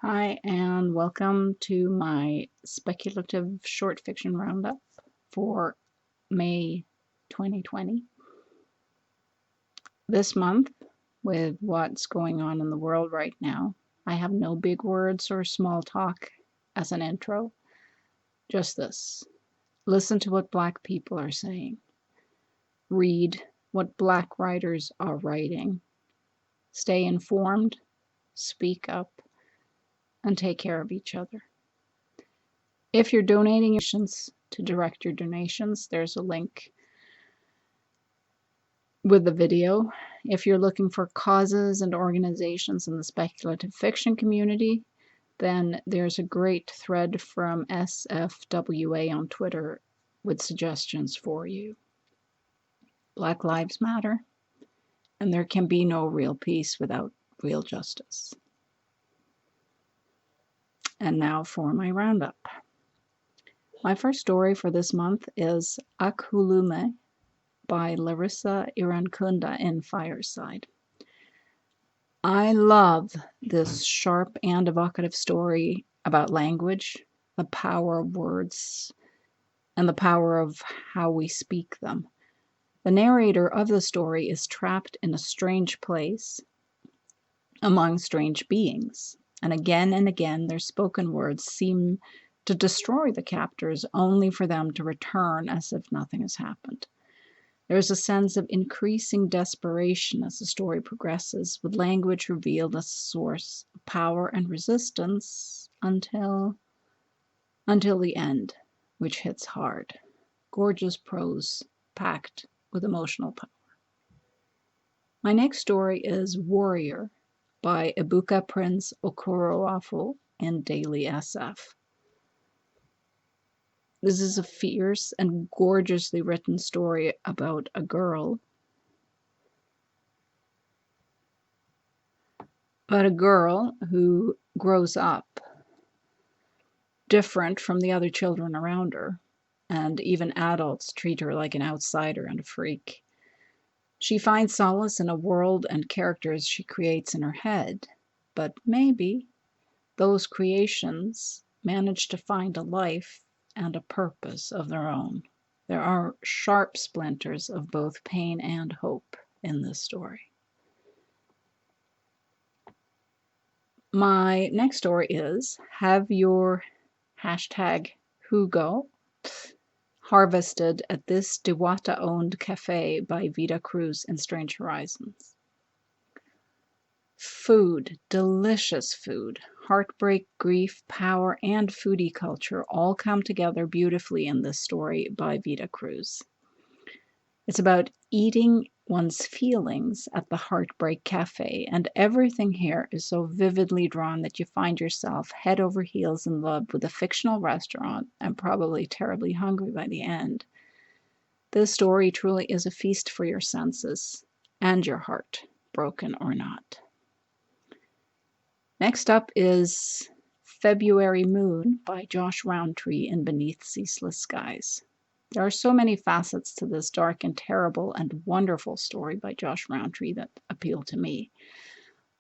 Hi, and welcome to my speculative short fiction roundup for May 2020. This month, with what's going on in the world right now, I have no big words or small talk as an intro. Just this. Listen to what Black people are saying. Read what Black writers are writing. Stay informed, speak up, and take care of each other. If you're donating to direct your donations, there's a link with the video. If you're looking for causes and organizations in the speculative fiction community, then there's a great thread from SFWA on Twitter with suggestions for you. Black Lives Matter, and there can be no real peace without real justice. And now for my roundup. My first story for this month is Akhulume by Larissa Irankunda in Fireside. I love this sharp and evocative story about language, the power of words, and the power of how we speak them. The narrator of the story is trapped in a strange place among strange beings, and again their spoken words seem to destroy the captors only for them to return as if nothing has happened. There is a sense of increasing desperation as the story progresses, with language revealed as a source of power and resistance until the end, which hits hard. Gorgeous prose packed with emotional power. My next story is Warrior by Ibuka Prince Okoroafo in Daily SF. This is a fierce and gorgeously written story about a girl who grows up different from the other children around her, and even adults treat her like an outsider and a freak. She finds solace in a world and characters she creates in her head, but maybe those creations manage to find a life and a purpose of their own. There are sharp splinters of both pain and hope in this story. My next story is Have Your #Hugo harvested at this Dewata-owned cafe by Vida Cruz in Strange Horizons. Food, delicious food, heartbreak, grief, power, and foodie culture all come together beautifully in this story by Vida Cruz. It's about eating one's feelings at the Heartbreak Cafe, and everything here is so vividly drawn that you find yourself head over heels in love with a fictional restaurant and probably terribly hungry by the end. This story truly is a feast for your senses and your heart, broken or not. Next up is February Moon by Josh Roundtree in Beneath Ceaseless Skies. There are so many facets to this dark and terrible and wonderful story by Josh Roundtree that appeal to me.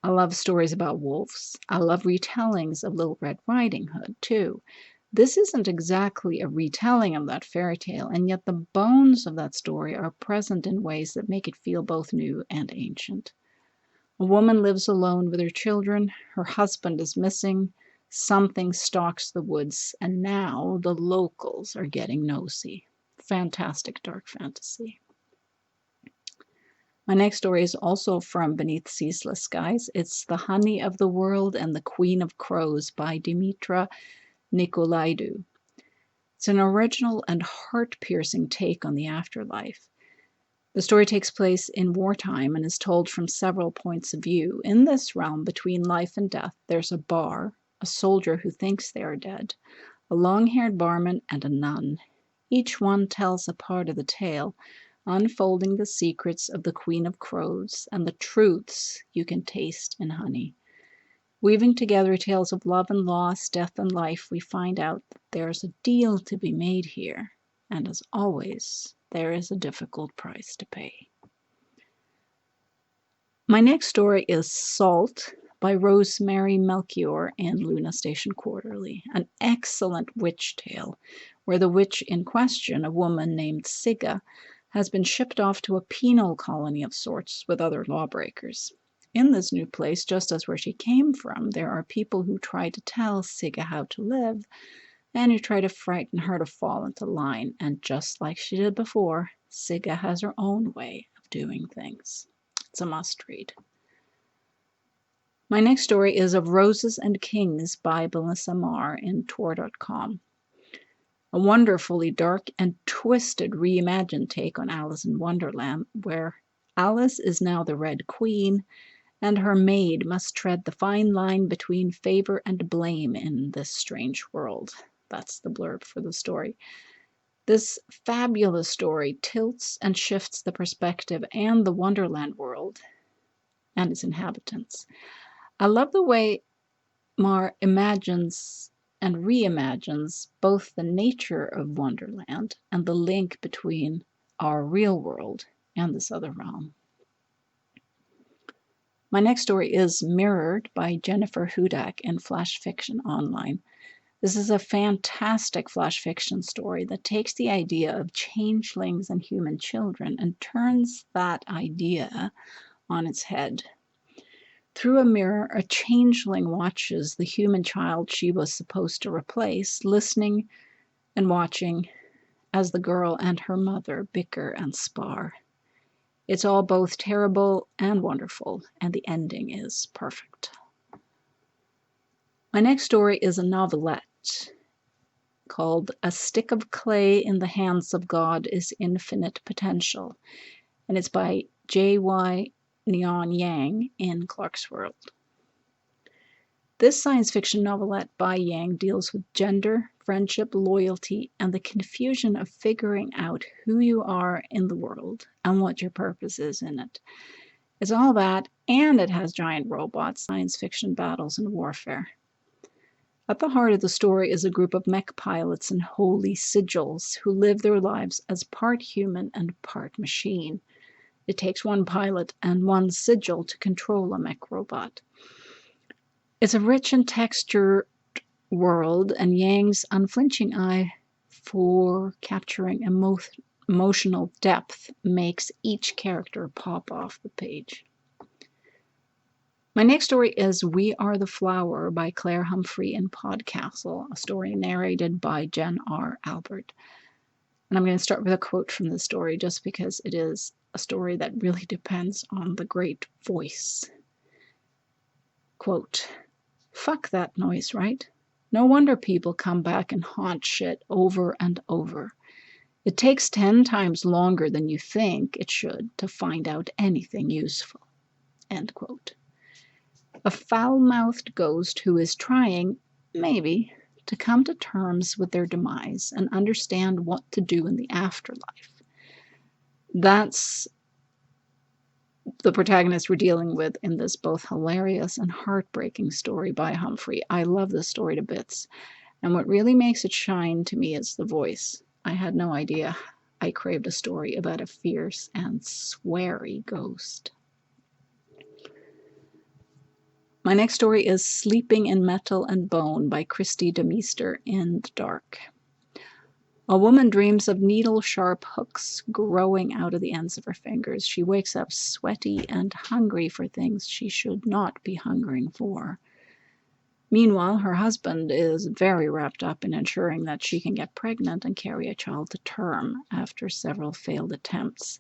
I love stories about wolves. I love retellings of Little Red Riding Hood, too. This isn't exactly a retelling of that fairy tale, and yet the bones of that story are present in ways that make it feel both new and ancient. A woman lives alone with her children, her husband is missing, something stalks the woods, and now the locals are getting nosy. Fantastic dark fantasy. My next story is also from Beneath Ceaseless Skies. It's The Honey of the World and the Queen of Crows by Dimitra Nicolaidou. It's an original and heart-piercing take on the afterlife. The story takes place in wartime and is told from several points of view. In this realm between life and death, there's a bar, a soldier who thinks they are dead, a long-haired barman, and a nun. Each one tells a part of the tale, unfolding the secrets of the Queen of Crows and the truths you can taste in honey. Weaving together tales of love and loss, death and life, we find out that there's a deal to be made here, and as always, there is a difficult price to pay. My next story is Salt by Rosemary Melchior in Luna Station Quarterly, an excellent witch tale where the witch in question, a woman named Sigga, has been shipped off to a penal colony of sorts with other lawbreakers. In this new place, just as where she came from, there are people who try to tell Sigga how to live and who try to frighten her to fall into line. And just like she did before, Sigga has her own way of doing things. It's a must-read. My next story is Of Roses and Kings by Melissa Marr in Tor.com. A wonderfully dark and twisted reimagined take on Alice in Wonderland, where Alice is now the Red Queen, and her maid must tread the fine line between favor and blame in this strange world. That's the blurb for the story. This fabulous story tilts and shifts the perspective and the Wonderland world and its inhabitants. I love the way Marr imagines and reimagines both the nature of Wonderland and the link between our real world and this other realm. My next story is Mirrored by Jennifer Hudak in Flash Fiction Online. This is a fantastic flash fiction story that takes the idea of changelings and human children and turns that idea on its head. Through a mirror, a changeling watches the human child she was supposed to replace, listening and watching as the girl and her mother bicker and spar. It's all both terrible and wonderful, and the ending is perfect. My next story is a novelette called A Stick of Clay in the Hands of God is Infinite Potential, and it's by J.Y. Neon Yang in Clarkesworld. This science fiction novelette by Yang deals with gender, friendship, loyalty, and the confusion of figuring out who you are in the world and what your purpose is in it. It's all that, and it has giant robots, science fiction battles, and warfare. At the heart of the story is a group of mech pilots and holy sigils who live their lives as part human and part machine. It takes one pilot and one sigil to control a mech robot. It's a rich and textured world, and Yang's unflinching eye for capturing emotional depth makes each character pop off the page. My next story is We Are the Flower by Claire Humphrey in Podcastle, a story narrated by Jen R. Albert. And I'm going to start with a quote from the story just because it is a story that really depends on the great voice. Quote, "Fuck that noise, right? No wonder people come back and haunt shit over and over. It takes 10 times longer than you think it should to find out anything useful." End quote. A foul-mouthed ghost who is trying, maybe, to come to terms with their demise and understand what to do in the afterlife. That's the protagonist we're dealing with in this both hilarious and heartbreaking story by Humphrey. I love this story to bits. And what really makes it shine to me is the voice. I had no idea I craved a story about a fierce and sweary ghost. My next story is Sleeping in Metal and Bone by Christie de Meester in the Dark. A woman dreams of needle-sharp hooks growing out of the ends of her fingers. She wakes up sweaty and hungry for things she should not be hungering for. Meanwhile, her husband is very wrapped up in ensuring that she can get pregnant and carry a child to term after several failed attempts.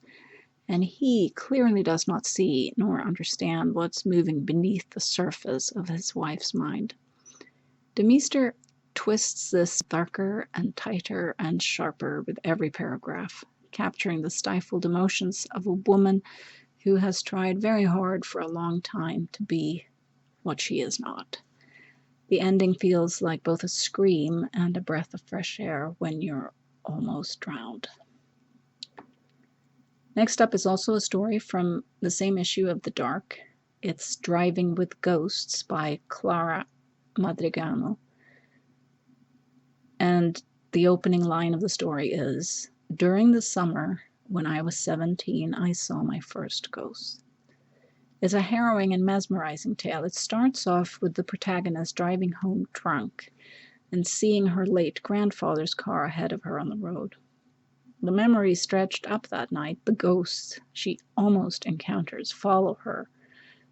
And he clearly does not see nor understand what's moving beneath the surface of his wife's mind. De Meester twists this darker and tighter and sharper with every paragraph, capturing the stifled emotions of a woman who has tried very hard for a long time to be what she is not. The ending feels like both a scream and a breath of fresh air when you're almost drowned. Next up is also a story from the same issue of The Dark. It's Driving with Ghosts by Clara Madrigano. And the opening line of the story is, "During the summer, when I was 17, I saw my first ghost." It's a harrowing and mesmerizing tale. It starts off with the protagonist driving home drunk and seeing her late grandfather's car ahead of her on the road. The memories stretched up that night, the ghosts she almost encounters follow her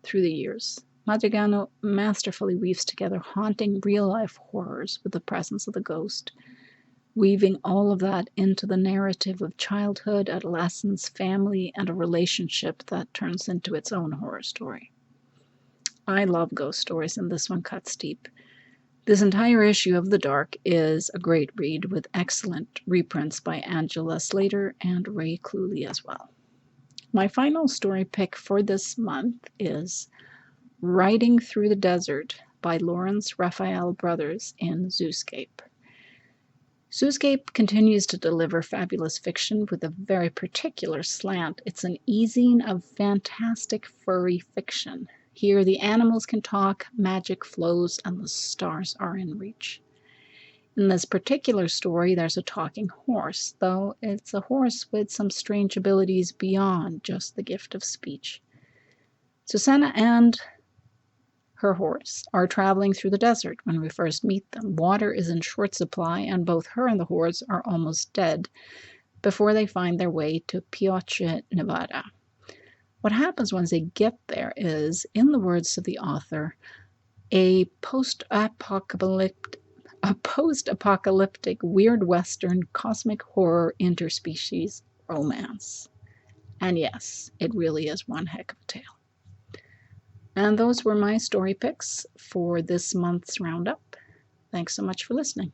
through the years. Madrigano masterfully weaves together haunting real-life horrors with the presence of the ghost, weaving all of that into the narrative of childhood, adolescence, family, and a relationship that turns into its own horror story. I love ghost stories, and this one cuts deep. This entire issue of The Dark is a great read with excellent reprints by Angela Slater and Ray Cluley as well. My final story pick for this month is Riding Through the Desert by Lawrence Raphael Brothers in Zooscape. Zooscape continues to deliver fabulous fiction with a very particular slant. It's an easing of fantastic furry fiction. Here the animals can talk, magic flows, and the stars are in reach. In this particular story, there's a talking horse, though it's a horse with some strange abilities beyond just the gift of speech. Susanna and her horse are traveling through the desert when we first meet them. Water is in short supply, and both her and the horse are almost dead before they find their way to Pioche, Nevada. What happens once they get there is, in the words of the author, a post-apocalyptic weird western cosmic horror interspecies romance. And yes, it really is one heck of a tale. And those were my story picks for this month's Roundup. Thanks so much for listening.